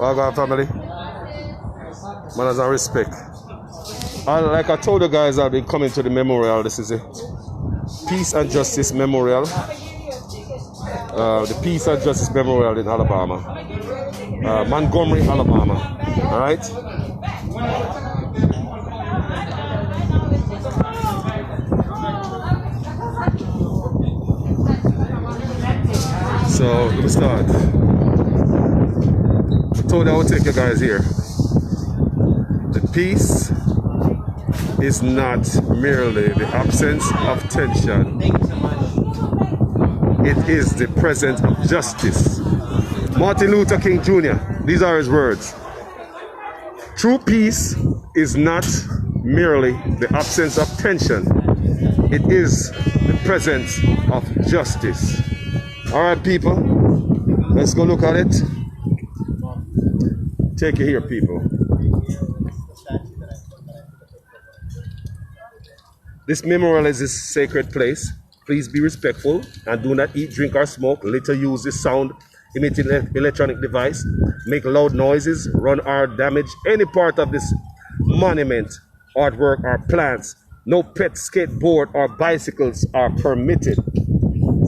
Well, God, family. Manners and respect. And like I told you guys, I've been coming to the memorial. This is it. Peace and Justice Memorial. The Peace and Justice Memorial in Alabama. Montgomery, Alabama. Alright? So, let me start. I told you I would take you guys here. The peace is not merely the absence of tension. It is the presence of justice. Martin Luther King Jr., these are his words. True peace is not merely the absence of tension. It is the presence of justice. All right, people, let's go look at it. Take it here, people. This memorial is a sacred place. Please be respectful and do not eat, drink, or smoke. Later use this sound emitting electronic device, make loud noises, run or damage any part of this monument, artwork, or plants. No pet skateboard or bicycles are permitted.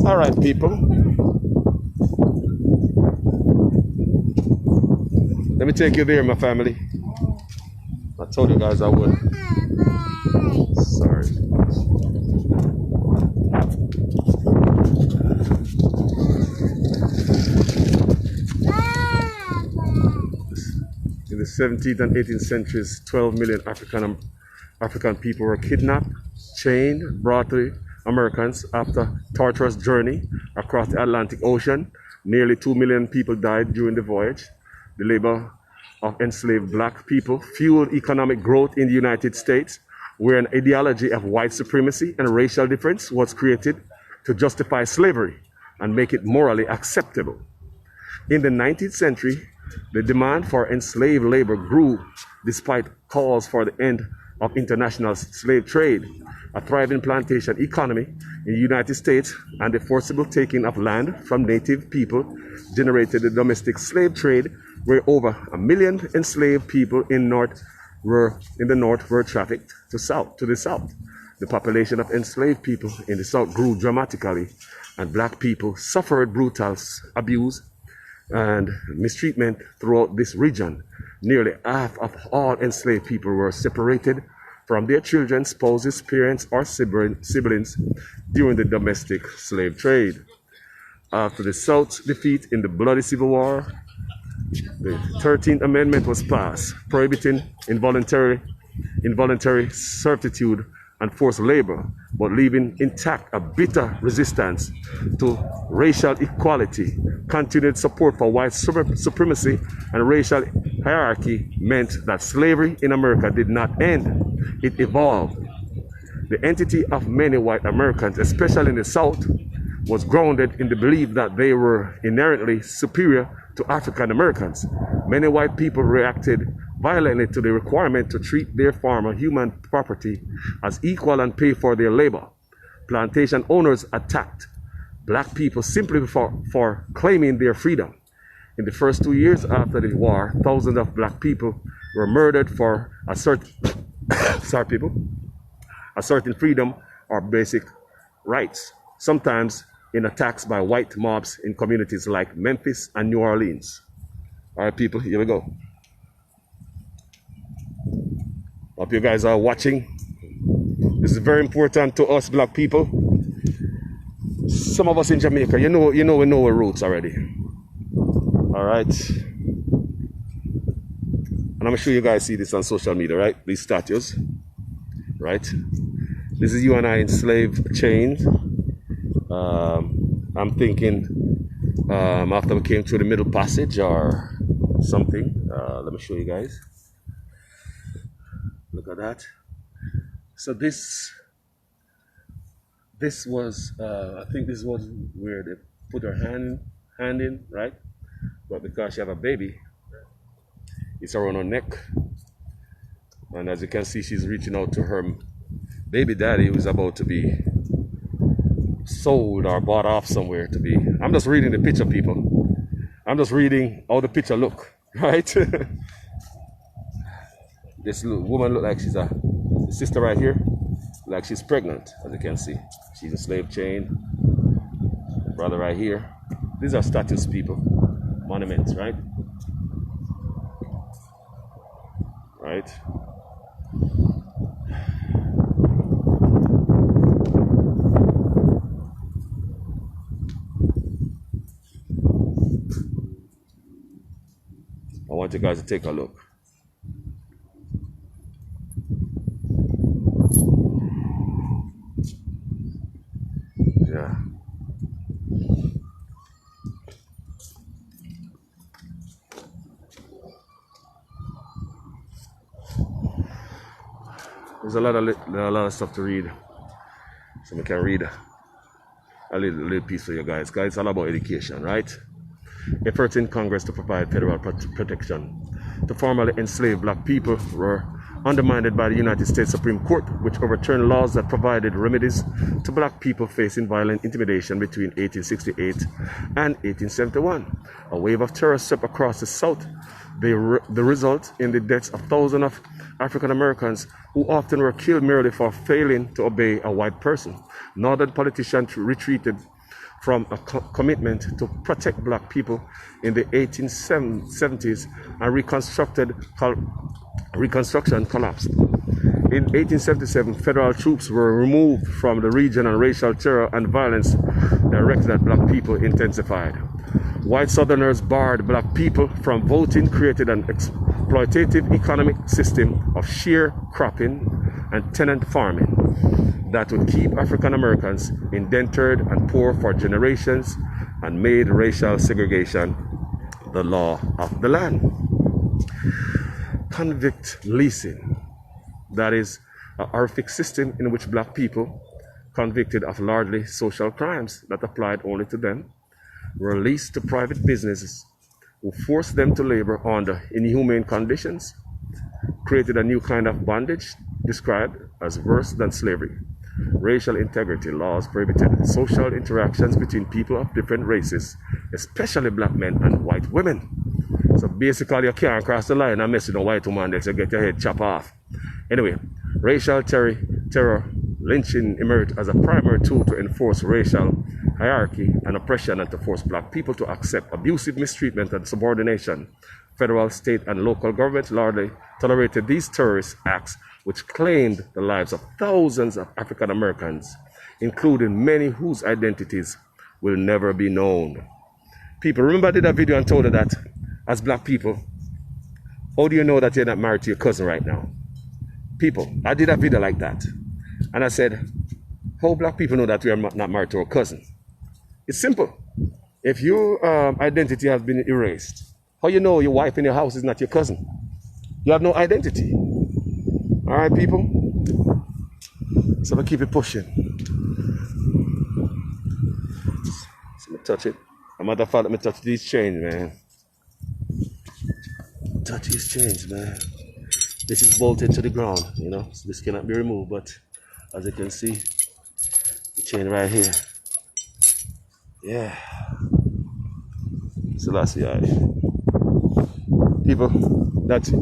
All right, people. Let me take you there, my family. I told you guys I would. Sorry. In the 17th and 18th centuries, 12 million African people were kidnapped, chained, brought to the Americans after torturous journey across the Atlantic Ocean. Nearly 2 million people died during the voyage. The labor of enslaved black people fueled economic growth in the United States, where an ideology of white supremacy and racial difference was created to justify slavery and make it morally acceptable. In the 19th century, the demand for enslaved labor grew despite calls for the end of international slave trade. A thriving plantation economy in the United States and the forcible taking of land from native people generated the domestic slave trade, where over 1 million enslaved people in the north were trafficked to the south. The population of enslaved people in the south grew dramatically, and black people suffered brutal abuse and mistreatment throughout this region. Nearly half of all enslaved people were separated from their children, spouses, parents, or siblings during the domestic slave trade. After the South's defeat in the bloody Civil War, the 13th Amendment was passed, prohibiting involuntary servitude and forced labor, but leaving intact a bitter resistance to racial equality. Continued support for white supremacy and racial hierarchy meant that slavery in America did not end. It evolved. The entity of many white Americans, especially in the South, was grounded in the belief that they were inherently superior to African Americans. Many white people reacted violently to the requirement to treat their farm or human property as equal and pay for their labor. Plantation owners attacked black people simply for claiming their freedom. In the first 2 years after the war, thousands of black people were murdered for asserting freedom or basic rights, sometimes in attacks by white mobs in communities like Memphis and New Orleans. All right, people, here we go. Hope you guys are watching. This is very important to us black people. Some of us in Jamaica, we know our roots already. All right. And I'm sure you guys see this on social media, right? These statues, right? This is you and I enslaved, chained. I'm thinking after we came through the Middle Passage or something. Let me show you guys. Look at that. So this was, I think this was where they put her hand in, right? But because she have a baby, it's around her neck. And as you can see, she's reaching out to her baby daddy who's about to be sold or bought off somewhere to be. I'm just reading the picture, people. I'm just reading how the picture look. right? This little woman look like she's a sister right here, like she's pregnant, as you can see. She's in slave chain. Brother right here. These are statues, people. Monuments, right? Right? I want you guys to take a look. Yeah. There's a lot of stuff to read. So we can read a little piece for you guys. Guys, it's all about education, right? Efforts in Congress to provide federal protection to formerly enslaved black people were undermined by the United States Supreme Court, which overturned laws that provided remedies to black people facing violent intimidation between 1868 and 1871. A wave of terror swept across the South. The result in the deaths of thousands of African Americans who often were killed merely for failing to obey a white person. Northern politicians retreated from a commitment to protect black people in the 1870s, and Reconstruction collapsed. In 1877, federal troops were removed from the region, and racial terror and violence directed at black people intensified. White Southerners barred black people from voting, created an exploitative economic system of sharecropping and tenant farming that would keep African Americans indentured and poor for generations, and made racial segregation the law of the land. Convict leasing, that is a horrific system in which black people convicted of largely social crimes that applied only to them were leased to private businesses who forced them to labor under inhumane conditions, created a new kind of bondage described as worse than slavery. Racial integrity laws prohibited social interactions between people of different races, especially black men and white women. So basically, you can't cross the line and mess with a white woman that you get your head chopped off. Anyway, racial terror, lynching emerged as a primary tool to enforce racial hierarchy and oppression, and to force black people to accept abusive mistreatment and subordination. Federal, state, and local governments largely tolerated these terrorist acts, which claimed the lives of thousands of African Americans, including many whose identities will never be known. People, remember I did a video and told you that as black people, how do you know that you're not married to your cousin right now? People, I did a video like that. And I said, how black people know that we are not married to our cousin? It's simple. If your identity has been erased, how you know your wife in your house is not your cousin? You have no identity. All right, people? So we keep it pushing. So me touch it. A matter of fact, let me touch these chains, man. Touch these chains, man. This is bolted to the ground, you know. So this cannot be removed, but as you can see, the chain right here. Yeah. So that's the eye. People, that's it.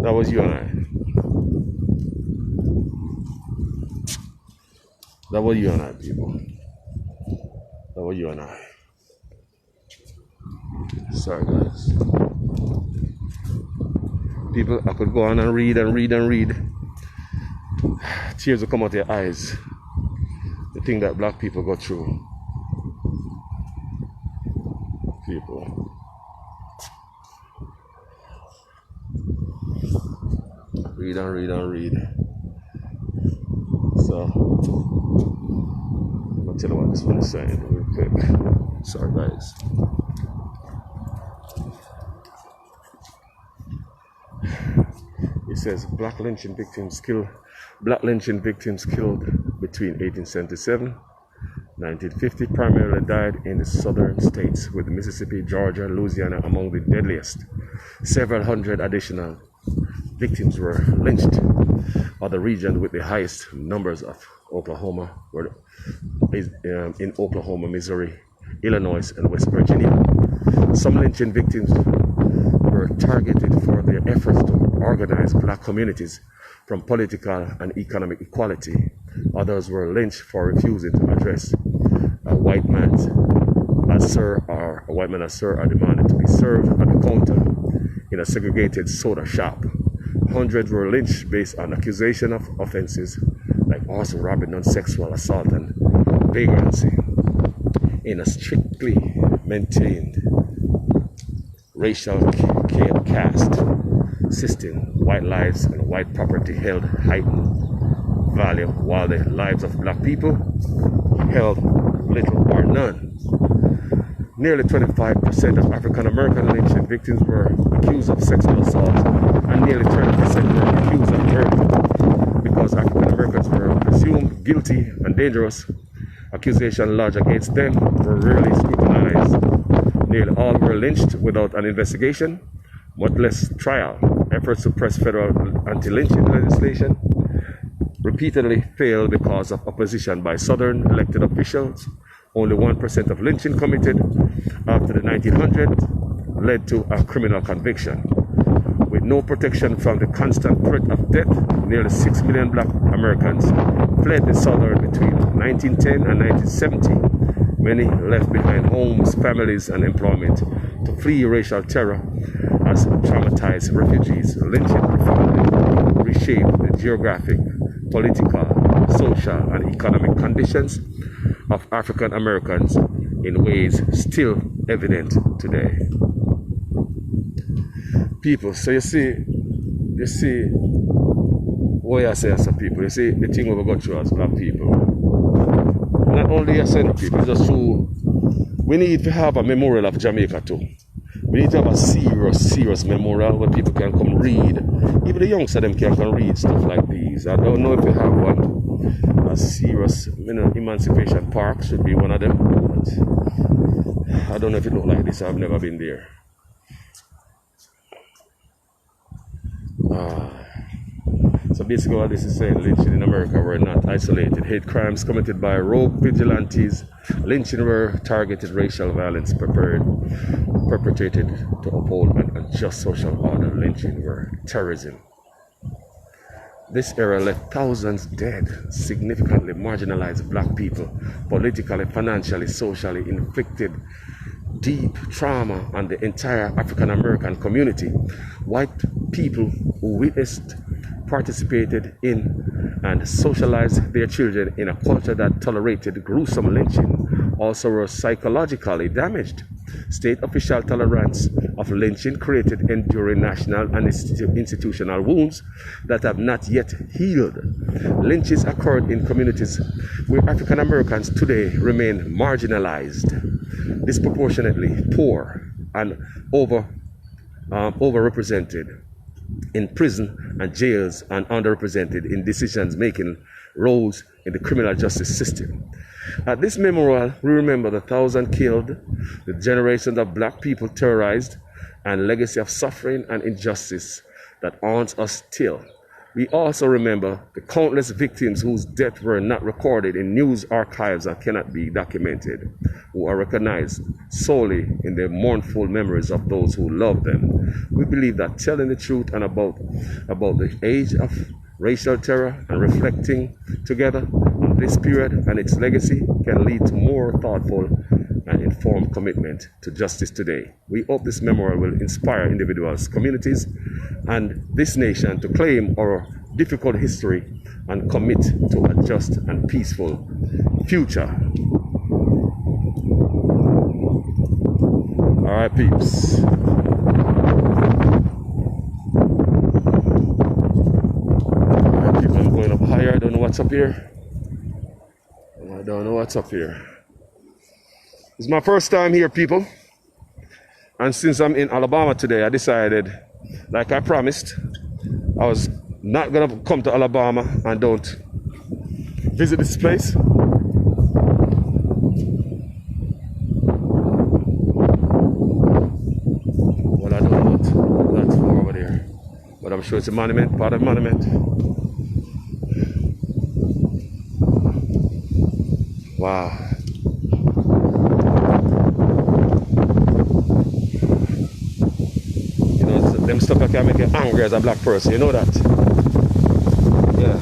That was you and I. That was you and I, people. That was you and I. Sorry, guys. People, I could go on and read and read and read. Tears will come out of your eyes. The thing that black people go through. People. Read and read and read. So, I'll tell you what this one is saying real quick. Sorry, guys. It says black lynching victims killed between 1877 and 1950 primarily died in the southern states, with Mississippi, Georgia, Louisiana among the deadliest. Several hundred additional victims were lynched. Other regions with the highest numbers of Oklahoma were in Oklahoma, Missouri, Illinois, and West Virginia. Some lynching victims were were targeted for their efforts to organize black communities from political and economic equality. Others were lynched for refusing to address a white man as sir are demanded to be served at the counter in a segregated soda shop. Hundreds were lynched based on accusation of offenses like arson, robbery, non-sexual assault, and vagrancy in a strictly maintained racial caste system. White lives and white property held heightened value, while the lives of black people held little or none. Nearly 25% of African American lynching victims were accused of sexual assault, and nearly 30% were accused of murder. Because African Americans were presumed guilty and dangerous, accusations lodged against them were rarely scrutinized. Nearly all were lynched without an investigation, much less trial. Efforts to press federal anti-lynching legislation repeatedly failed because of opposition by Southern elected officials. Only 1% of lynching committed after the 1900s led to a criminal conviction. With no protection from the constant threat of death, nearly 6 million black Americans fled the Southern between 1910 and 1970. Many left behind homes, families, and employment to flee racial terror. As traumatized refugees, lynching profoundly reshaped the geographic, political, social, and economic conditions of African Americans in ways still evident today. People, so you see, what I say as a people, you see the thing we go through as black people. Not only as people, it's just true. We need to have a memorial of Jamaica too. We need to have a serious memorial where people can come read. Even the youngsters them can come read stuff like these. I don't know if we have one. A serious, Emancipation Park should be one of them. But I don't know if it looks like this. I've never been there. So basically what this is saying, lynching in America were not isolated. Hate crimes committed by rogue vigilantes. Lynching were targeted racial violence perpetrated to uphold an unjust social order. Lynching were terrorism. This era left thousands dead, significantly marginalized black people, politically, financially, socially, inflicted deep trauma on the entire African American community. White people who witnessed, participated in, and socialized their children in a culture that tolerated gruesome lynching also were psychologically damaged. State official tolerance of lynching created enduring national and institutional wounds that have not yet healed. Lynches occurred in communities where African Americans today remain marginalized, disproportionately poor, and overrepresented in prison and jails, and underrepresented in decision-making roles in the criminal justice system. At this memorial, we remember the thousands killed, the generations of black people terrorized, and legacy of suffering and injustice that haunts us still. We also remember the countless victims whose deaths were not recorded in news archives and cannot be documented, who are recognized solely in the mournful memories of those who love them. We believe that telling the truth and about the age of racial terror and reflecting together on this period and its legacy can lead to more thoughtful and informed commitment to justice today. We hope this memorial will inspire individuals, communities, and this nation to claim our difficult history and commit to a just and peaceful future. All right, peeps. All right, people, I'm going up higher. I don't know what's up here. It's my first time here, people. And since I'm in Alabama today, I decided, like I promised, I was not gonna come to Alabama and don't visit this place. Well, I don't know what that's for over there, but I'm sure it's a monument, part of a monument. Wow. Them stuff that can make you angry as a black person, you know that? Yeah.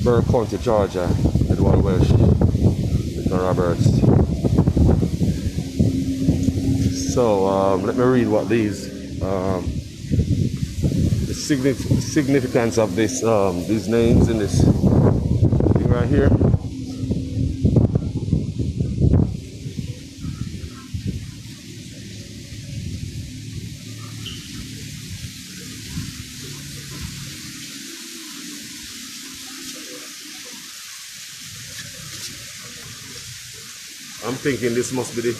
Burr County, Georgia, Edward Welsh, Victor Roberts. So let me read what these the significance of this these names in this thing right here. I'm thinking this must be the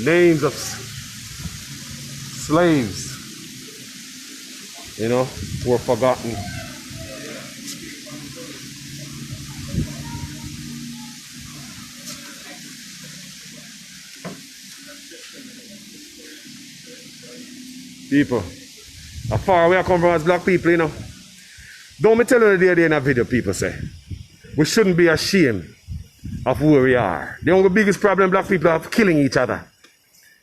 names of slaves, you know, who were forgotten. People, how far away I come from as black people, you know. Don't me tell you the other day in a video, people say, we shouldn't be ashamed of who we are. The only biggest problem black people are killing each other.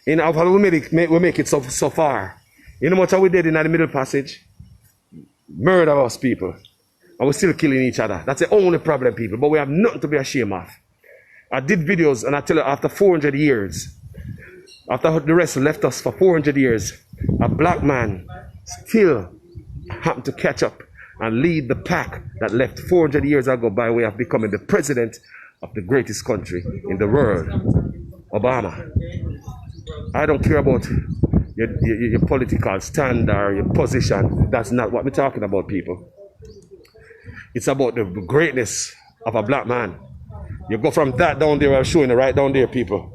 You know, how we make it so far. You know what we did in the Middle Passage? Murder us people. And we're still killing each other. That's the only problem, people. But we have nothing to be ashamed of. I did videos and I tell you, after 400 years, after the rest left us for 400 years, a black man still happened to catch up and lead the pack that left 400 years ago by way of becoming the president of the greatest country in the world, Obama. I don't care about your political stand or your position. That's not what we're talking about, people. It's about the greatness of a black man. You go from that down there, I'm showing it right down there, people,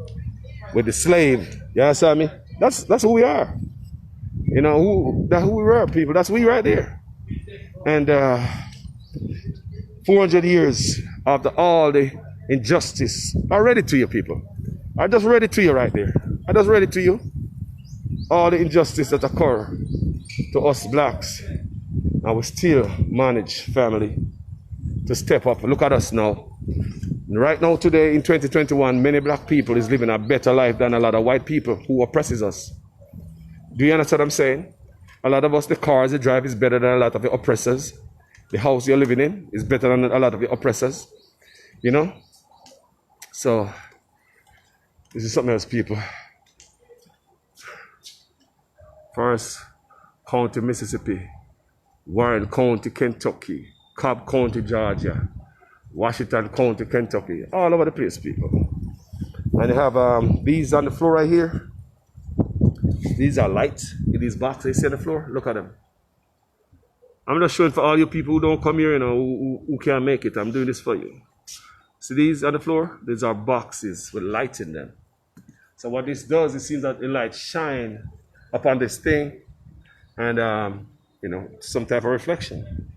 with the slave. You understand me? That's who we are. You know, that's who we were, people. That's we right there. And 400 years after all the injustice, I read it to you, people. I just read it to you right there. I just read it to you. All the injustice that occur to us blacks. And we still manage, family, to step up. Look at us now. Right now, today, in 2021, many black people is living a better life than a lot of white people who oppresses us. Do you understand what I'm saying? A lot of us, the cars they drive is better than a lot of the oppressors. The house you're living in is better than a lot of the oppressors. You know? So, this is something else, people. Forest County, Mississippi. Warren County, Kentucky. Cobb County, Georgia. Washington County, Kentucky. All over the place, people. And you have these on the floor right here. These are lights in these boxes you see on the floor. Look at them. I'm just showing for all you people who don't come here, you know, who can't make it. I'm doing this for you. See these on the floor? These are boxes with light in them. So what this does, it seems that the light shine upon this thing and, you know, some type of reflection.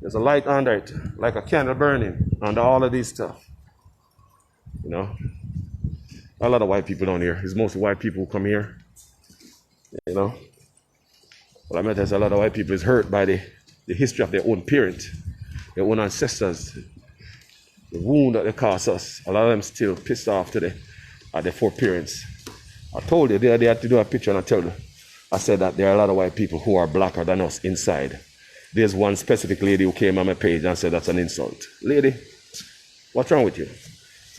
There's a light under it, like a candle burning under all of these stuff. You know, a lot of white people down here. It's mostly white people who come here. You know, what I meant is a lot of white people is hurt by the history of their own parent, their own ancestors, the wound that they caused us. A lot of them still pissed off today at their foreparents. I told you they had to do a picture and I said that there are a lot of white people who are blacker than us inside. There's one specific lady who came on my page and said that's an insult. Lady, what's wrong with you?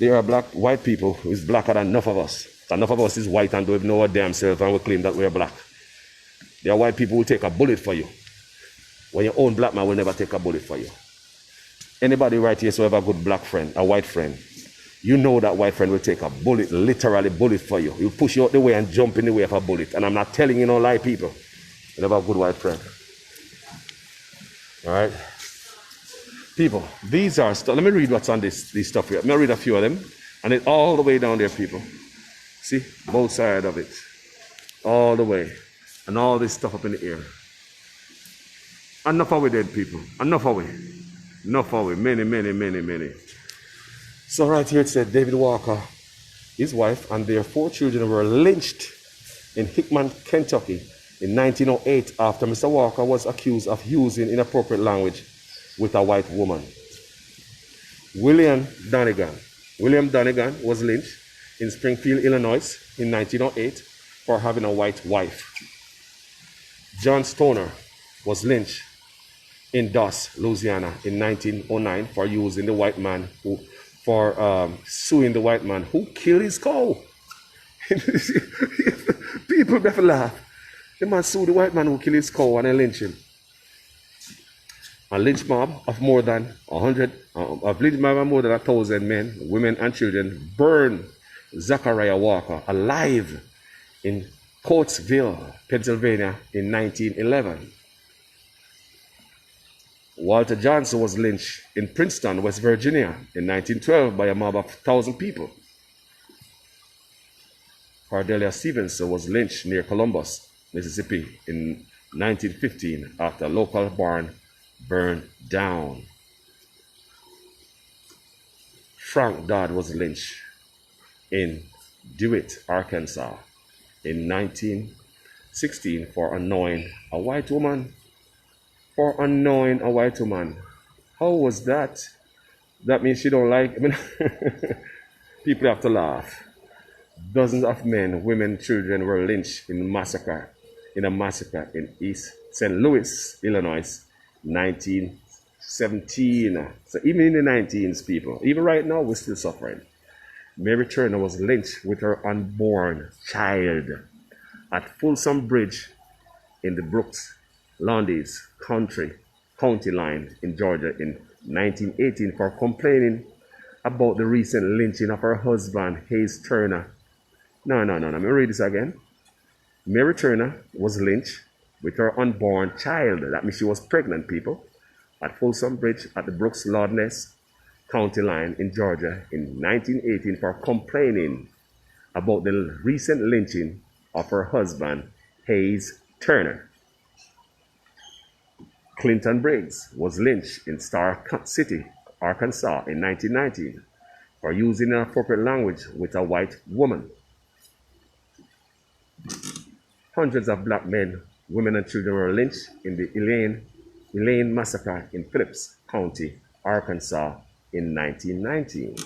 There are white people who is blacker than enough of us. Enough of us is white and don't even know our damn self and we claim that we're black. There are white people who take a bullet for you. When your own black man will never take a bullet for you. Anybody right here so have a good black friend, a white friend, you know that white friend will take a bullet, literally bullet for you. He'll push you out the way and jump in the way of a bullet. And I'm not telling you no lie, people. You have a good white friend. All right? People, these are stuff. Let me read what's on these stuff here. Let me read a few of them. And it's all the way down there, people. See? Both sides of it. All the way. And all this stuff up in the air. Enough of we dead, people. Enough of we. Enough of we. Many, many, many, many. So right here it said David Walker, his wife, and their 4 children were lynched in Hickman, Kentucky in 1908 after Mr. Walker was accused of using inappropriate language with a white woman. William Donegan was lynched in Springfield, Illinois in 1908 for having a white wife. John Stoner was lynched in Dos, Louisiana in 1909 for using the white man who, for suing the white man who killed his cow. People never laugh. The man sued the white man who killed his cow and they lynched him. A lynch mob of more than 1,000 men, women, and children burned Zachariah Walker alive in Coatesville, Pennsylvania in 1911. Walter Johnson was lynched in Princeton, West Virginia in 1912 by a mob of 1,000 people. Cordelia Stevenson was lynched near Columbus, Mississippi in 1915 after a local barn burned down. Frank Dodd was lynched in DeWitt, Arkansas in 1916 for annoying a white woman. How was that? That means she don't like, people have to laugh. Dozens of men, women, children were lynched in a massacre in East St. Louis, Illinois, 1917. So even in the 19s, people, even right now, we're still suffering. Mary Turner was lynched with her unborn child at Folsom Bridge in the Brooks Landis county line in Georgia in 1918 for complaining about the recent lynching of her husband, Hayes Turner. No. Let me read this again. Mary Turner was lynched with her unborn child. That means she was pregnant, people, at Folsom Bridge at the Brooks Landis county line in Georgia in 1918 for complaining about the recent lynching of her husband, Hayes Turner. Clinton Briggs was lynched in Star City, Arkansas in 1919 for using inappropriate language with a white woman. Hundreds of black men, women, and children were lynched in the Elaine massacre in Phillips County, Arkansas in 1919.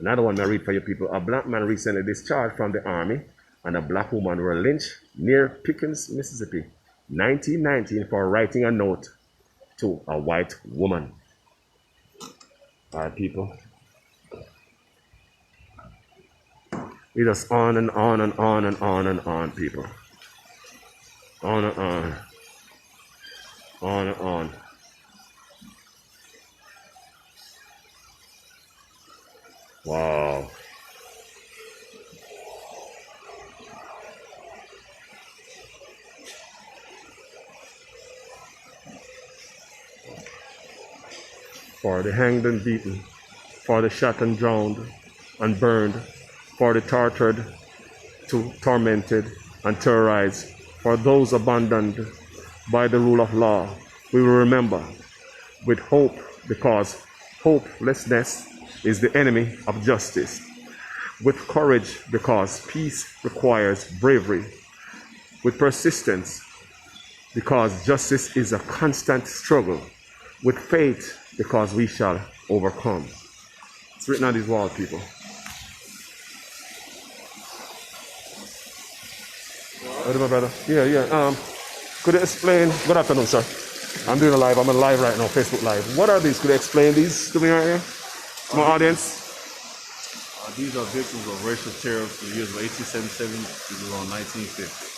Another one I read for you people. A black man recently discharged from the army and a black woman were lynched near Pickens, Mississippi, 1919 for writing a note to a white woman. All right, people. It goes on and on and on and on and on, people. On and on. On and on. Wow. For the hanged and beaten, for the shot and drowned and burned, for the tortured, tormented and terrorized, for those abandoned by the rule of law, we will remember with hope, because hopelessness is the enemy of justice. With courage, because peace requires bravery. With persistence, because justice is a constant struggle. With faith, because we shall overcome. It's written on these walls, people. What my brother? Yeah. Could you explain? Good afternoon, sir. I'm doing a live. I'm on live right now, Facebook Live. What are these? Could you explain these to me right here? To my audience? These are victims of racial terror from the years of 1877 to around 1950.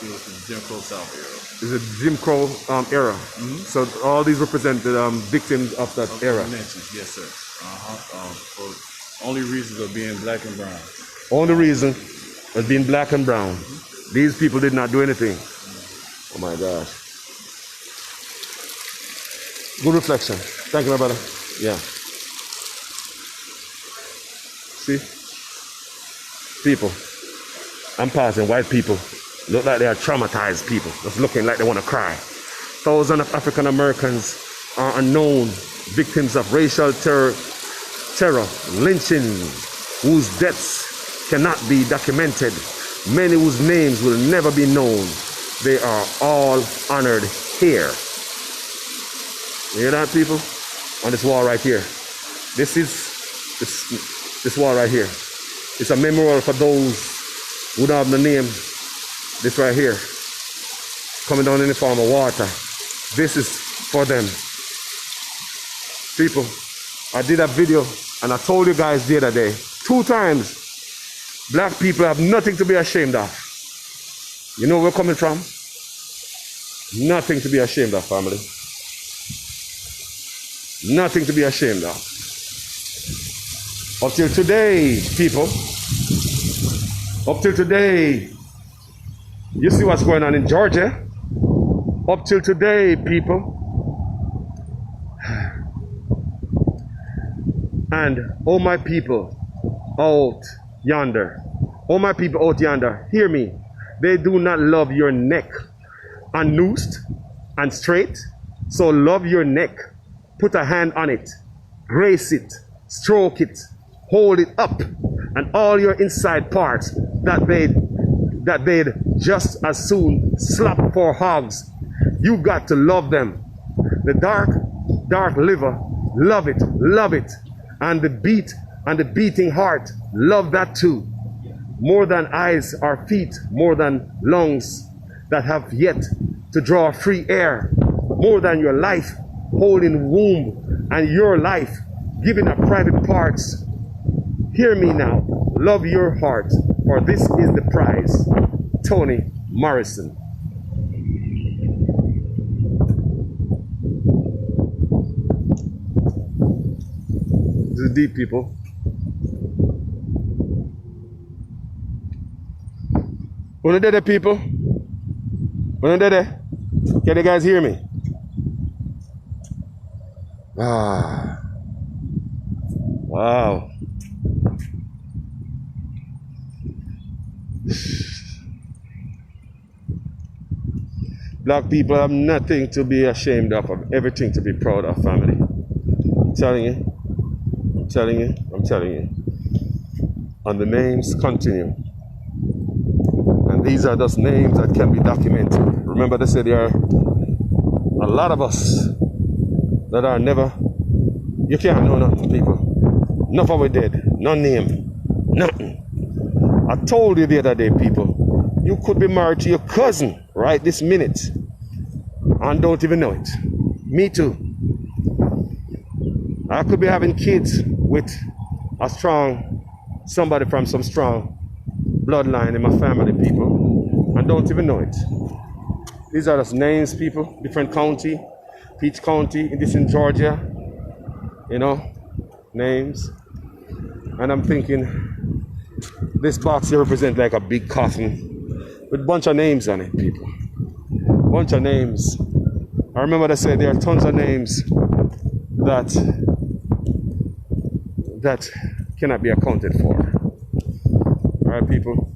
It was the Jim Crow South era. Is it Jim Crow era? Mm-hmm. So all these represent the victims of that era? Yes, sir. For only reasons of being black and brown. Only reason of being black and brown. Mm-hmm. These people did not do anything. Mm-hmm. Oh my gosh. Good reflection. Thank you, my brother. Yeah. See? People. I'm passing white people. Look like they are traumatized people. Just looking like they want to cry. Thousands of African Americans are unknown victims of racial terror, lynching, whose deaths cannot be documented. Many whose names will never be known. They are all honored here. You hear that, people? On this wall right here. This wall right here. It's a memorial for those who don't have the name. This right here. coming down in the form of water. This is for them. People, I did a video and I told you guys the other day, 2 times, black people have nothing to be ashamed of. You know where we're coming from? Nothing to be ashamed of, family. Nothing to be ashamed of. Up till today, people, up till today, you see what's going on in Georgia? Up till today, people. And oh my people out yonder, oh my people out yonder, hear me. They do not love your neck unnoosed and straight. So love your neck. Put a hand on it. Grace it. Stroke it. Hold it up. And all your inside parts that they'd just as soon slap for hogs. You got to love them. The dark liver, love it. Love it. And the beating heart, love that too. More than eyes or feet, more than lungs that have yet to draw free air, more than your life holding womb and your life giving up private parts. Hear me now, love your heart, for this is the prize. Toni Morrison. This is deep, people. When are there, people? When are there? Can you guys hear me? Ah. Wow. Black people have nothing to be ashamed of everything to be proud of, family. I'm telling you. I'm telling you. I'm telling you. And the names continue. And these are just names that can be documented. Remember, they said there are a lot of us that are never, you can't know nothing, people. Enough of we dead. No name. Nothing. I told you the other day, people, you could be married to your cousin right this minute and don't even know it. Me too. I could be having kids with somebody from some strong bloodline in my family, people, and don't even know it. These are just names, people, different county, Peach County, this in Georgia, you know, names. And I'm thinking, this box here represents like a big coffin with a bunch of names on it, people. Bunch of names. I remember they said there are tons of names that cannot be accounted for. All right, people.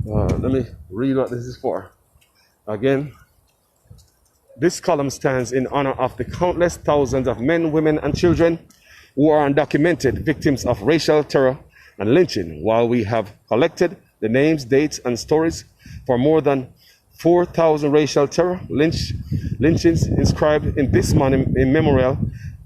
Let me read what this is for. Again, this column stands in honor of the countless thousands of men, women, and children who are undocumented victims of racial terror and lynching. While we have collected the names, dates, and stories for more than 4,000 racial terror lynchings inscribed in this memorial,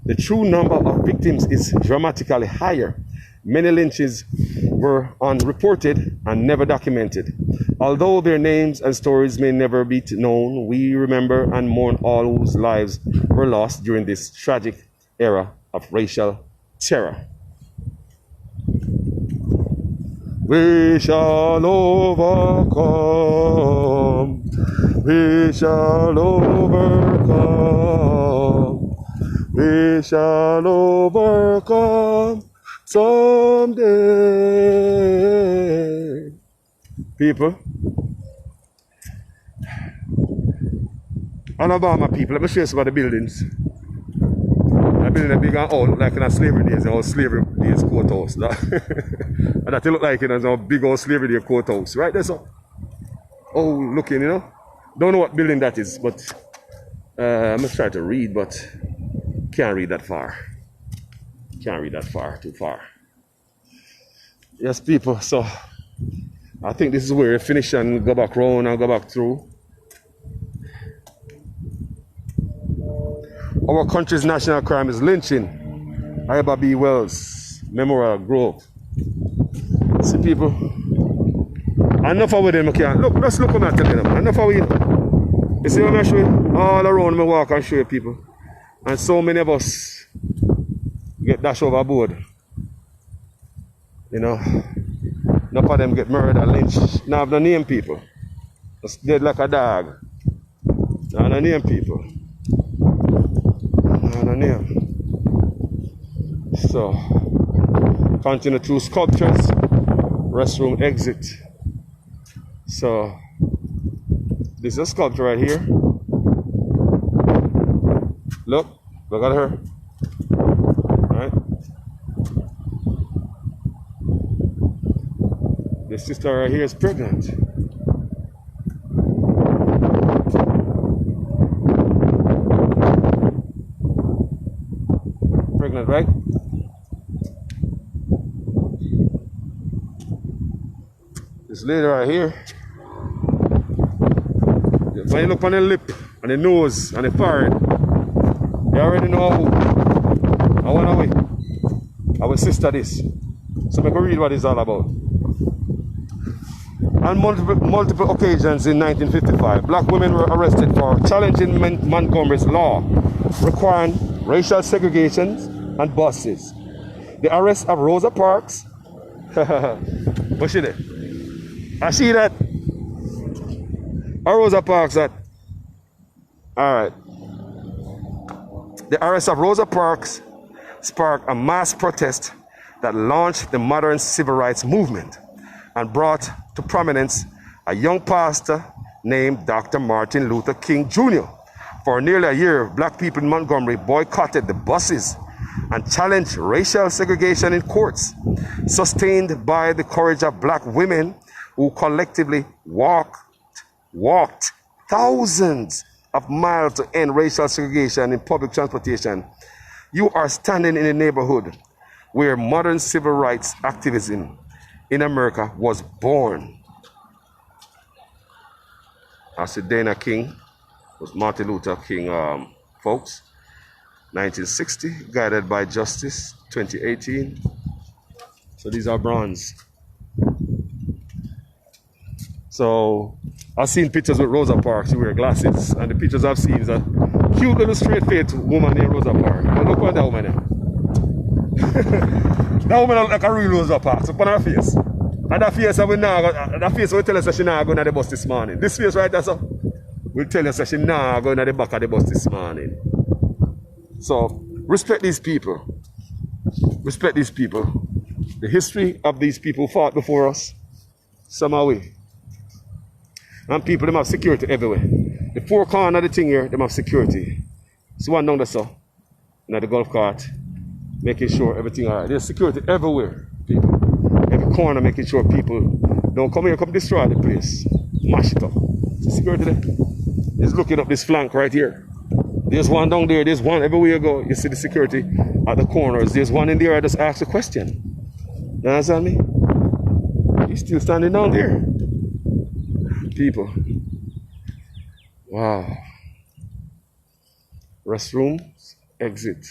the true number of victims is dramatically higher. Many lynchings were unreported and never documented. Although their names and stories may never be known, we remember and mourn all whose lives were lost during this tragic era of racial terror. We shall overcome. We shall overcome. We shall overcome someday. People, Alabama people, let me show you some of the buildings. A building that big and old, look like in a slavery days, old slavery days courthouse. And that look like in a big old slavery day courthouse. Right there, so. Oh, looking, you know. Don't know what building that is, but I'm gonna try to read, but can't read that far. Can't read that far, too far. Yes, people, so I think this is where we finish and go back round and go back through. Our country's national crime is lynching. Iowa B. Wells Memorial Grove. See, people, Enough of them, okay. Look, let's look at that together, man. Enough of it. You see what I'm showing? All around me walk and show you people. And so many of us get dashed overboard. You know. Enough of them get murdered, lynched. Now have no name people. Just dead like a dog. Now no name people. Now no name. So continue through sculptures, restroom exit. So this is a sculpture right here. Look at her. Alright. This sister right here is pregnant. Pregnant, right? This lady right here, when you look on the lip and the nose and the forehead, you already know who. I want away. Our sister this. So I can read what it's all about. On multiple occasions in 1955, black women were arrested for challenging Montgomery's law requiring racial segregation on buses. The arrest of Rosa Parks. What she did? I see that. Or Rosa Parks that. Alright. The arrest of Rosa Parks sparked a mass protest that launched the modern civil rights movement and brought to prominence a young pastor named Dr. Martin Luther King Jr. For nearly a year, black people in Montgomery boycotted the buses and challenged racial segregation in courts, sustained by the courage of black women who collectively walked thousands of miles to end racial segregation in public transportation. You are standing in a neighborhood where modern civil rights activism in America was born. I said Dana King was Martin Luther King, folks. 1960, guided by justice, 2018. So these are bronze. So I've seen pictures with Rosa Parks. She wears glasses, and the pictures I've seen is a cute little straight-faced woman named Rosa Parks. But look at that woman there. That woman look like a real Rosa Parks. Look on her face. And that face will tell us that she not going to the bus this morning. This face right there, so will tell us that she not going to the back of the bus this morning. So respect these people. Respect these people. The history of these people who fought before us, some are we. And people, them have security everywhere. The four corners of the thing here, them have security. So one down there, so, in the golf cart, making sure everything all right. There's security everywhere, people. Every corner, making sure people don't come here, come destroy the place. Mash it up. The security there is looking up this flank right here. There's one down there, there's one everywhere you go. You see the security at the corners. There's one in there, I just asked a question. You understand me? He's still standing down there. People. Wow. Restrooms, exit.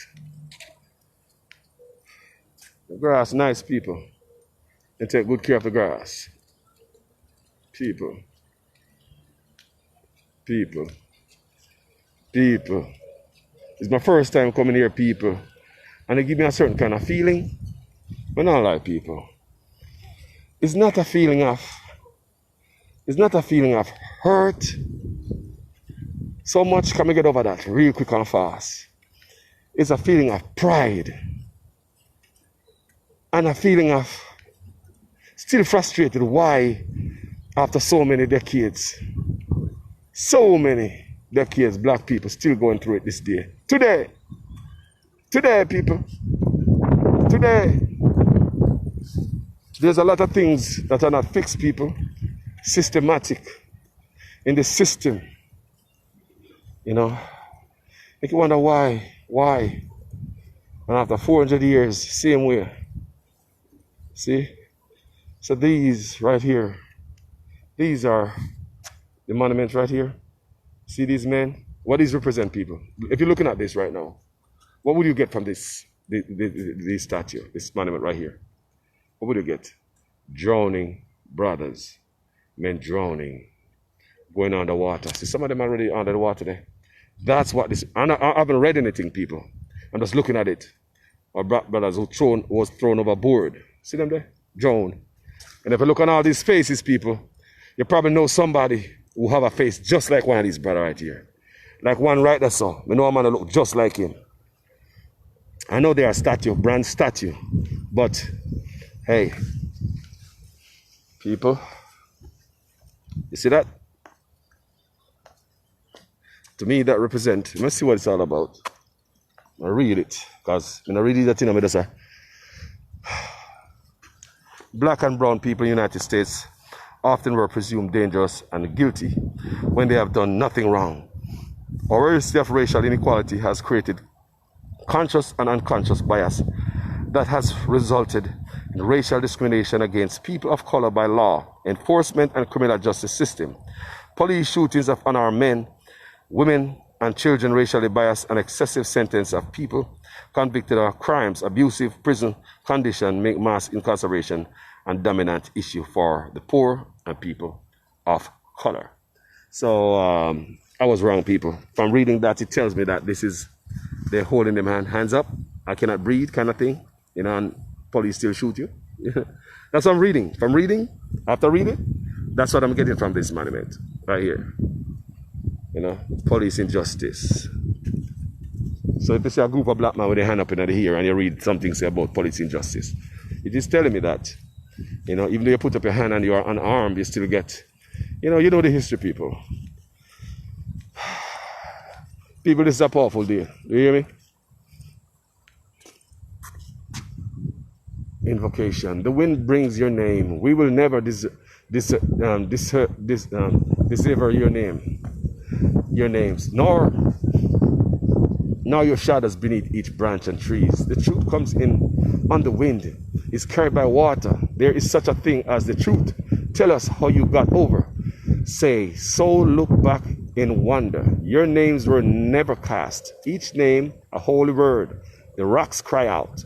The grass, nice people. They take good care of the grass. People. People. People. It's my first time coming here, people. And they give me a certain kind of feeling. But not like people. It's not a feeling of hurt. So much, can we get over that real quick and fast? It's a feeling of pride. And a feeling of still frustrated why after so many decades, black people still going through it this day. Today, people, today, there's a lot of things that are not fixed, people. Systematic in the system, you know. Make you wonder why, and after 400 years, same way. See? So these right here, these are the monuments right here. See these men? What these represent, people? If you're looking at this right now, what would you get from this statue, this monument right here? What would you get? Drowning brothers men drowning, going underwater. See, some of them are already under the water there. That's what this. I haven't read anything, people. I'm just looking at it. Our brothers who was thrown overboard. See them there? Drowned. And if you look on all these faces, people, you probably know somebody who have a face just like one of these brothers right here. Like one right there, so. I know a man that look just like him. I know they are statue, brand statue. But, hey, people, you see that? To me, that represents, let's see what it's all about. I read it, because when I read that thing, I just say, black and brown people in the United States often were presumed dangerous and guilty when they have done nothing wrong. Our history of racial inequality has created conscious and unconscious bias that has resulted in racial discrimination against people of color by law, enforcement, and criminal justice system. Police shootings of unarmed men, women, and children racially biased and excessive sentence of people convicted of crimes, abusive prison condition make mass incarceration a dominant issue for the poor and people of color. So I was wrong, people. From reading that, it tells me that this is, they're holding them hands up, I cannot breathe kind of thing, you know, and police still shoot you. That's what I'm reading. From reading, after reading, that's what I'm getting from this monument right here. You know, police injustice. So if you see a group of black men with their hand up in the ear and you read something say about police injustice, it is telling me that, you know, even though you put up your hand and you are unarmed, you still get, you know the history, people. People, this is a powerful deal. Do you hear me? Invocation. The wind brings your name. We will never dissever your name. Your names, nor your shadows beneath each branch and trees. The truth comes in on the wind, is carried by water. There is such a thing as the truth. Tell us how you got over. Say, so look back in wonder. Your names were never cast. Each name a holy word. The rocks cry out.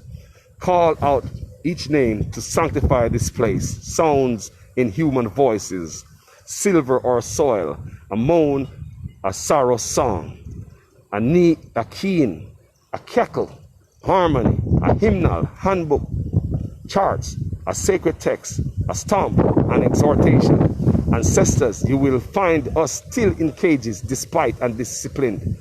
Call out each name to sanctify this place. Sounds in human voices. Silver or soil. A moan, a sorrow song, a keen, a cackle, harmony, a hymnal, handbook, charts, a sacred text, a stomp, an exhortation. Ancestors, you will find us still in cages, despite and disciplined.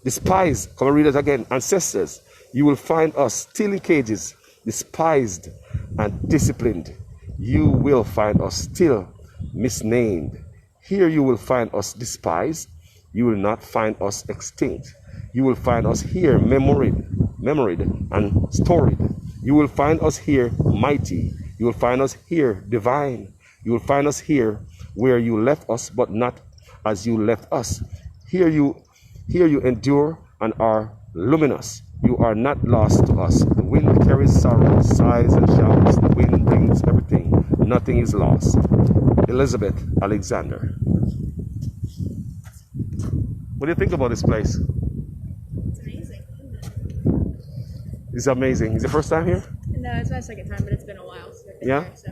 Despised, come and read it again. Ancestors, you will find us still in cages, despised and disciplined. You will find us still misnamed. Here you will find us despised. You will not find us extinct. You will find us here memoried and storied. You will find us here mighty. You will find us here divine. You will find us here where you left us, but not as you left us. Here you endure and are luminous. You are not lost to us. The wind carries sorrow, sighs, and shouts. The wind brings everything. Nothing is lost. Elizabeth Alexander. What do you think about this place? It's amazing. It's amazing. Is it your first time here? No, it's my second time, but it's been a while. So Yeah? here, so.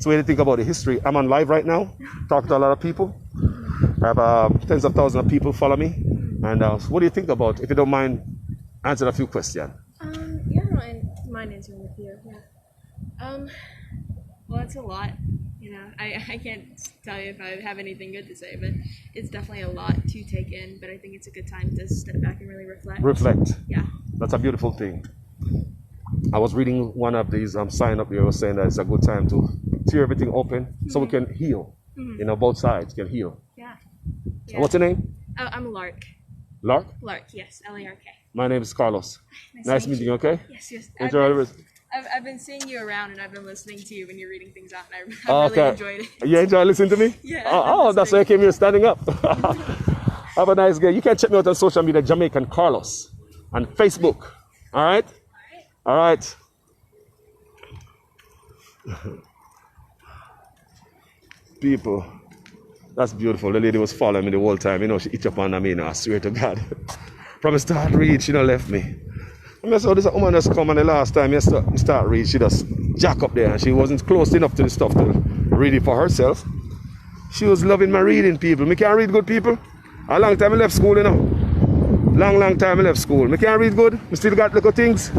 So what do you think about the history? I'm on live right now, talking to a lot of people. I have tens of thousands of people follow me. And what do you think about, if you don't mind, answer a few questions? Yeah, I don't mind answering with you. Yeah. Well, it's a lot. You know, I can't tell you if I have anything good to say, but it's definitely a lot to take in. But I think it's a good time to step back and really reflect. Reflect. Yeah. That's a beautiful thing. I was reading one of these sign up here was saying that it's a good time to tear everything open so we can heal. You know, both sides can heal. Yeah. What's your name? Oh, I'm Lark. Lark? Lark, yes. L-A-R-K. My name is Carlos. Nice meeting you, okay? Yes, yes. Enjoy the rest. I've been seeing you around and I've been listening to you when you're reading things out and I've Okay. really enjoyed it. You enjoy listening to me? Yeah. Oh, that's why I came here standing up. Have a nice day. You can check me out on social media, Jamaican Carlos, on Facebook. All right? All right. People, that's beautiful. The lady was following me the whole time. You know, she itched up on me, you know, I swear to God. From the start read, she don't left me. I saw this woman just come and the last time you start read, she just jack up there and she wasn't close enough to the stuff to read it for herself. She was loving my reading, people. Me can't read good, people. A long time I left school, you know. Long time I left school. Me can't read good. Me still got little things.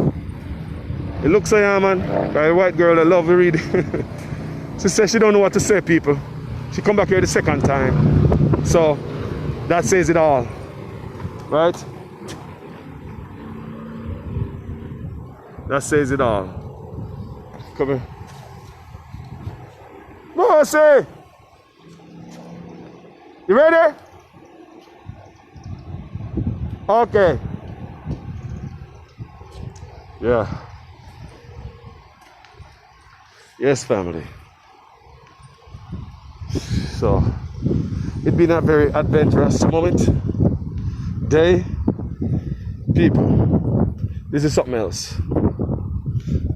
It looks like, yeah, man. A white girl that love to read. She said she don't know what to say, people. She come back here the second time. So, that says it all. Right? That says it all. Come here. Rosa! You ready? Okay. Yeah. Yes, family. So, it's been a very adventurous moment. Day. People. This is something else.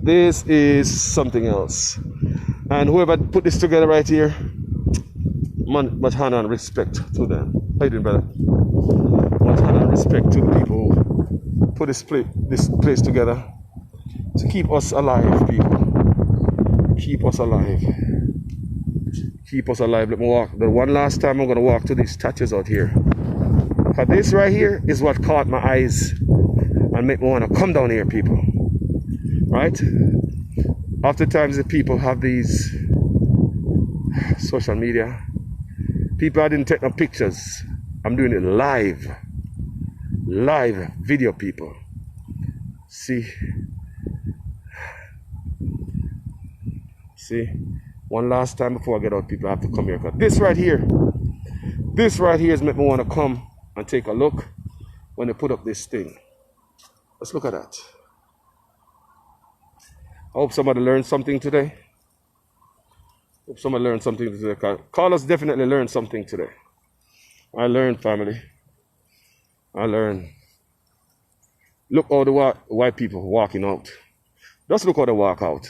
This is something else. And whoever put this together right here, much honor and respect to them. How you doing, brother? Much honor and respect to the people who put this place together to keep us alive, people. Keep us alive. Keep us alive. Let me walk. The one last time I'm going to walk to these statues out here. Because this right here is what caught my eyes and make me want to come down here, people. Right? Oftentimes the people have these social media. People, I didn't take no pictures. I'm doing it live. Live video, people. See? See? One last time before I get out, people, I have to come here. This right here is make me want to come and take a look when they put up this thing. Let's look at that. I hope somebody learned something today. Hope somebody learned something today. Carlos definitely learned something today. I learned, family. I learned. Look how the white people walking out. Just look how they walk out.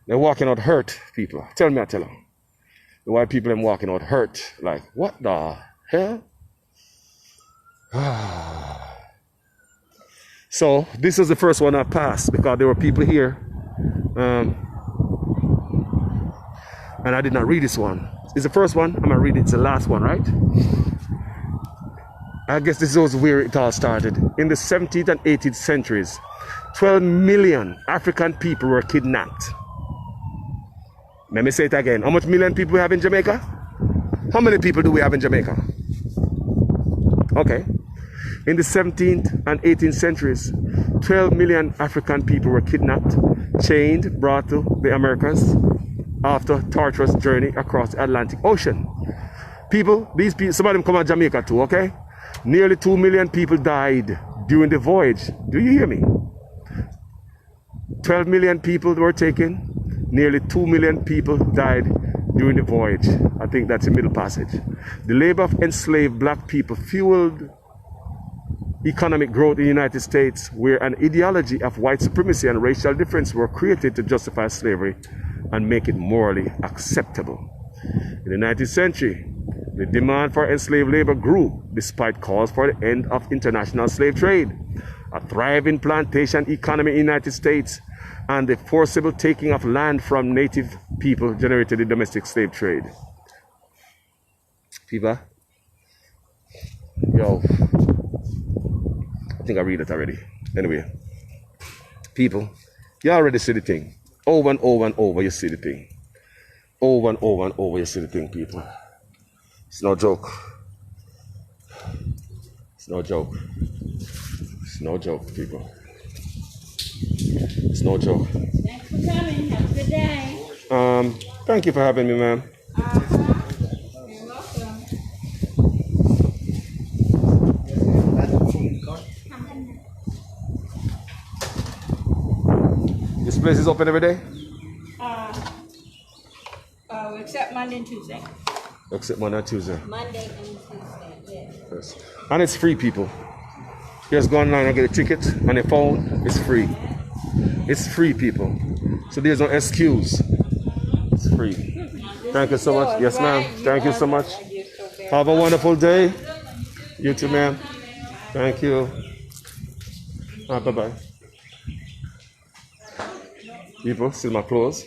They're walking out hurt, people. Tell me, I tell them. The white people are walking out hurt. Like, what the hell? So, this is the first one I passed because there were people here. And I did not read this one. It's the first one. I'm going to read it. It's the last one, right? I guess this was where it all started. In the 17th and 18th centuries, 12 million African people were kidnapped. Let me say it again. How much million people we have in Jamaica? How many people do we have in Jamaica? Okay. In the 17th and 18th centuries, 12 million African people were kidnapped, chained, brought to the Americas after a torturous journey across the Atlantic Ocean. People, these people, some of them come out of Jamaica too, okay? Nearly 2 million people died during the voyage. Do you hear me? 12 million people were taken. Nearly 2 million people died during the voyage. I think that's the middle passage. The labor of enslaved black people fueled economic growth in the United States, where an ideology of white supremacy and racial difference were created to justify slavery and make it morally acceptable. In the 19th century, the demand for enslaved labor grew despite calls for the end of international slave trade, a thriving plantation economy in the United States, and the forcible taking of land from native people generated the domestic slave trade. People, yo, I think I read it already. Anyway, people, you already see the thing. Over and over and over, you see the thing. Over and over and over, you see the thing, people. It's no joke. It's no joke. It's no joke, people. It's no joke. Thanks for coming. Have a good day. Thank you for having me, ma'am. You're welcome. This place is open every day? Except Monday and Tuesday. Except Monday and Tuesday. Monday and Tuesday, yes. Yes. And it's free, people. You just go online and get a ticket on your phone. It's free. It's free, people. So there's no excuse. It's free. Thank you so much. Yes, ma'am. Thank you so much. Have a wonderful day. You too, ma'am. Thank you. Bye-bye. People, see my clothes?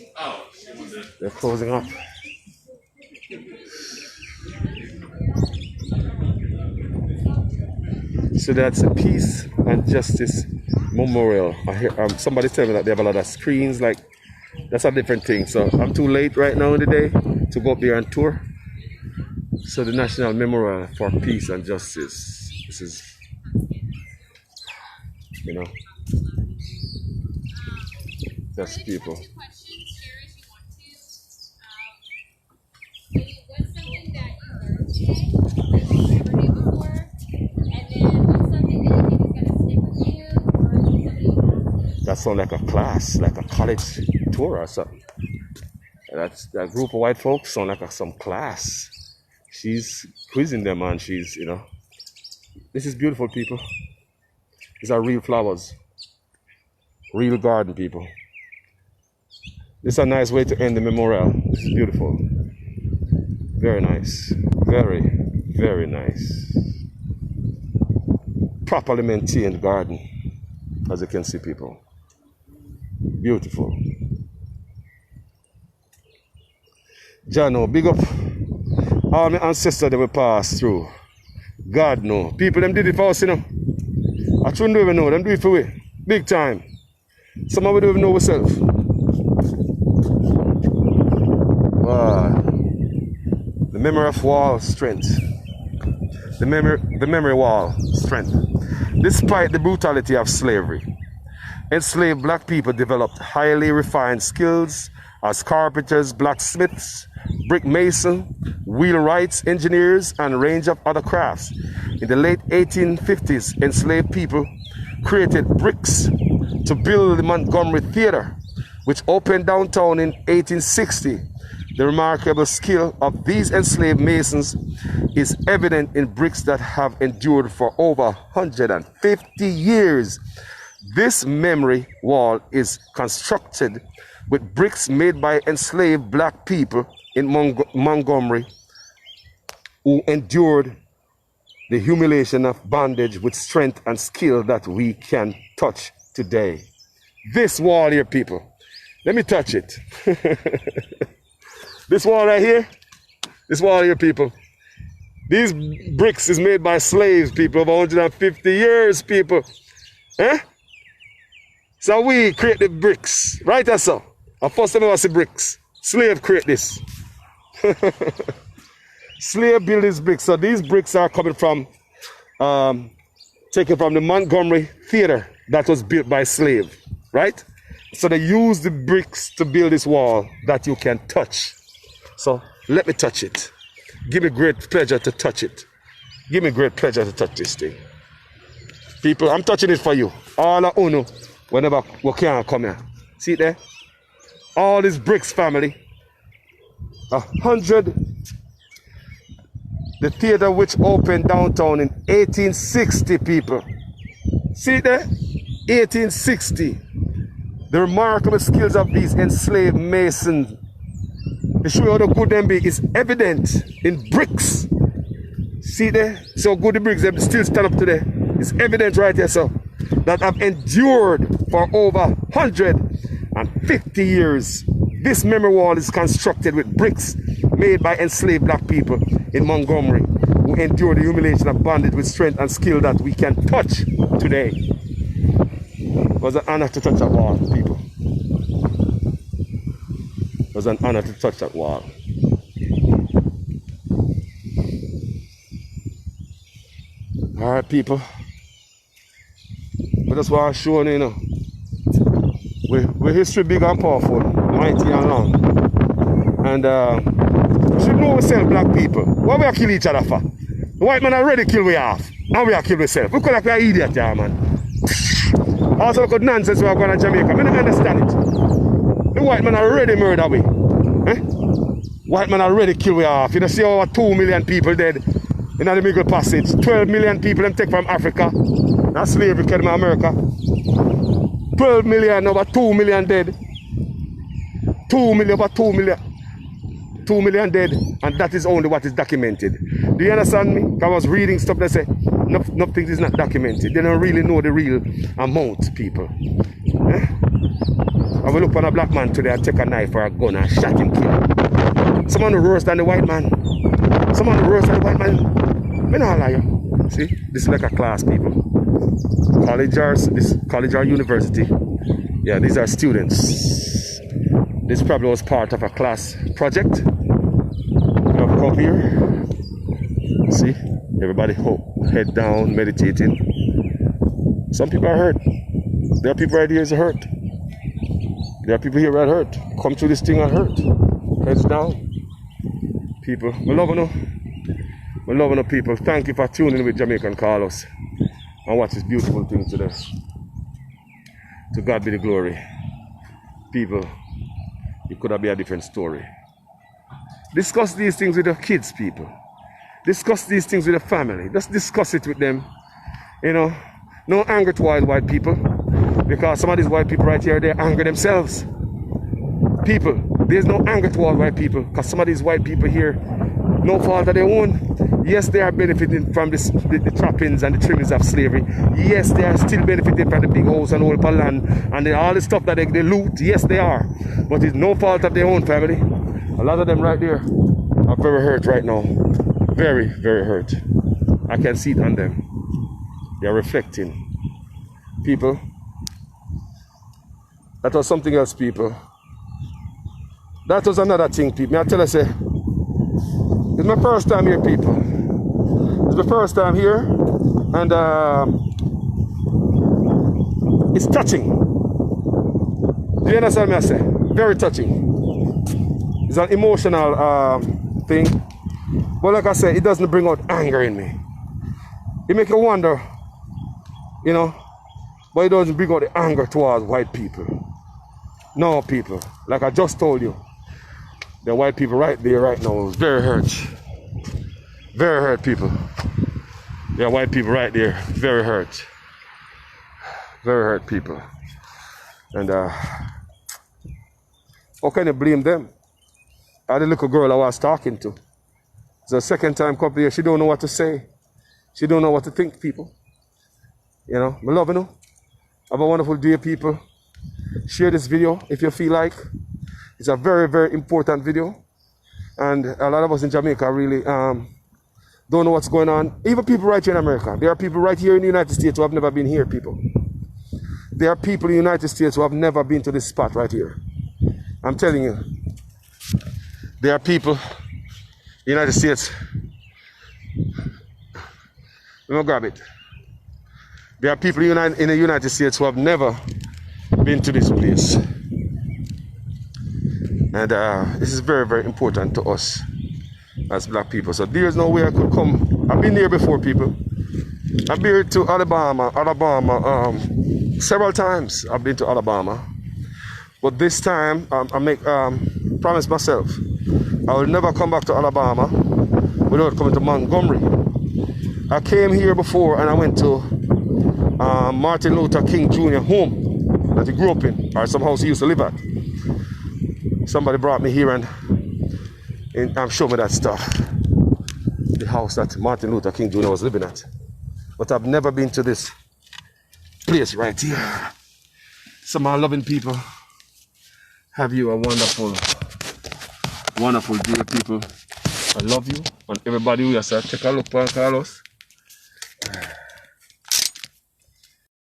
They're closing up. So that's a Peace and Justice Memorial. I hear somebody tell me that they have a lot of screens, like that's a different thing. So I'm too late right now in the day to go up there and tour. So the National Memorial for Peace and Justice. This is, you know, just people. Two questions, share if you want to. Maybe what's something that you learned today that you never knew before? And then what's something that you think is going to stick with you or something you have? That sounds like a class, like a college tour or something. That group of white folks sound like some class. She's quizzing them and she's, you know, this is beautiful, people. These are real flowers. Real garden, people. This is a nice way to end the memorial. This is beautiful. Very nice. Very, very nice. Properly maintained garden, as you can see, people. Beautiful. Jano, big up all my ancestors that we passed through. God know. People them did it for us, you know. I shouldn't even know. Them do it for we. Big time. Some of we don't even know ourselves. Wow. The memory of wall strength. The memory wall strength. Despite the brutality of slavery, enslaved black people developed highly refined skills as carpenters, blacksmiths, brick mason, wheelwrights, engineers, and a range of other crafts. In the late 1850s, enslaved people created bricks to build the Montgomery Theater, which opened downtown in 1860. The remarkable skill of these enslaved masons is evident in bricks that have endured for over 150 years. This memory wall is constructed with bricks made by enslaved black people in Montgomery who endured the humiliation of bondage with strength and skill that we can touch today. This wall here, people, let me touch it. This wall right here, this wall here, people, these bricks is made by slaves, people, of 150 years, people. Eh? So we create the bricks, right? That's so. And first time I see bricks, slave create this. Slave build these bricks. So these bricks are coming from, taken from the Montgomery Theater that was built by slave, right? So they use the bricks to build this wall that you can touch. So let me touch it. Give me great pleasure to touch it. Give me great pleasure to touch this thing. People, I'm touching it for you. All I own, whenever we can come here. See it there? All these bricks, family. 100. The theater which opened downtown in 1860, people. See it there? 1860. The remarkable skills of these enslaved masons to show you how good them be is evident in bricks. See there? So good the bricks them still stand up today. It's evident right here, so that have endured for over 150 years. This memory wall is constructed with bricks made by enslaved black people in Montgomery who endured the humiliation of bondage with strength and skill that we can touch today. It was an honor to touch that wall, people. It was an honor to touch that wall. All right, people. I just want to show you, you know, we're history big and powerful, mighty and long. And we should know ourselves, black people. Why we are kill each other for? The white man already kill we half. Now we are kill ourselves. We could like we are idiots, yeah, man. Also, look at nonsense we are going to Jamaica. I don't understand it. The white man already murder we. Eh? White man already kill we half. You don't see over 2 million people dead in the Middle Passage. 12 million people them take from Africa. That's slavery came from America. 12 million, over 2 million dead. 2 million, over 2 million. 2 million dead, and that is only what is documented. Do you understand me? Because I was reading stuff that say nothing is not documented. They don't really know the real amount, people. Eh? I will look on a black man today and take a knife or a gun and shot him, kill him. Someone worse than the white man. Someone worse than the white man. Me not lie. See, this is like a class, people. College or university. Yeah, these are students. This probably was part of a class project. You have come here. See, everybody head down, meditating. Some people are hurt. There are people right here is hurt. There are people here that hurt. Come through this thing and hurt. Heads down. People, we love you. We love you, people. Thank you for tuning in with Jamaican Carlos and watch this beautiful thing today. To God be the glory. People, it could have been a different story. Discuss these things with the kids, people. Discuss these things with the family. Just discuss it with them. You know, no anger towards white people. Because some of these white people right here, they're angry themselves. People, there's no anger towards white people. Because some of these white people here, no fault of their own. Yes, they are benefiting from the trappings and the trimmings of slavery. Yes, they are still benefiting from the big house and old land and all the stuff that they loot. Yes, they are. But it's no fault of their own, family. A lot of them right there are very hurt right now. Very, very hurt. I can see it on them. They are reflecting. People, that was something else, people. That was another thing, people. I tell you, say, it's my first time here, people. It's my first time here, and it's touching. Do you understand me? I say very touching. It's an emotional thing, but like I said, it doesn't bring out anger in me. It makes you wonder, you know, but it doesn't bring out the anger towards white people. No, people, like I just told you, the white people right there right now is very hurt. Very hurt, people. There are white people right there, very hurt. Very hurt, people. And how can you blame them? The little girl I was talking to. It's the second time couple here, she don't know what to say. She don't know what to think, people. You know, I love you. Have a wonderful day, people. Share this video if you feel like. It's a very, very important video. And a lot of us in Jamaica really don't know what's going on. Even people right here in America. There are people right here in the United States who have never been here, people. There are people in the United States who have never been to this spot right here. I'm telling you. There are people in the United States. Let me grab it. There are people in the United States who have never been to this place. And this is very, very important to us as black people. So there's no way I could come. I've been here before, people. I've been to Alabama, several times I've been to Alabama. But this time, I make promise myself, I will never come back to Alabama without coming to Montgomery. I came here before and I went to Martin Luther King Jr. home that he grew up in, or some house he used to live at. Somebody brought me here and showed me that stuff. The house that Martin Luther King Jr. was living at. But I've never been to this place right here. Some of my loving people, have you a wonderful, wonderful day, people. I love you. And everybody who has said, take a look, Carlos.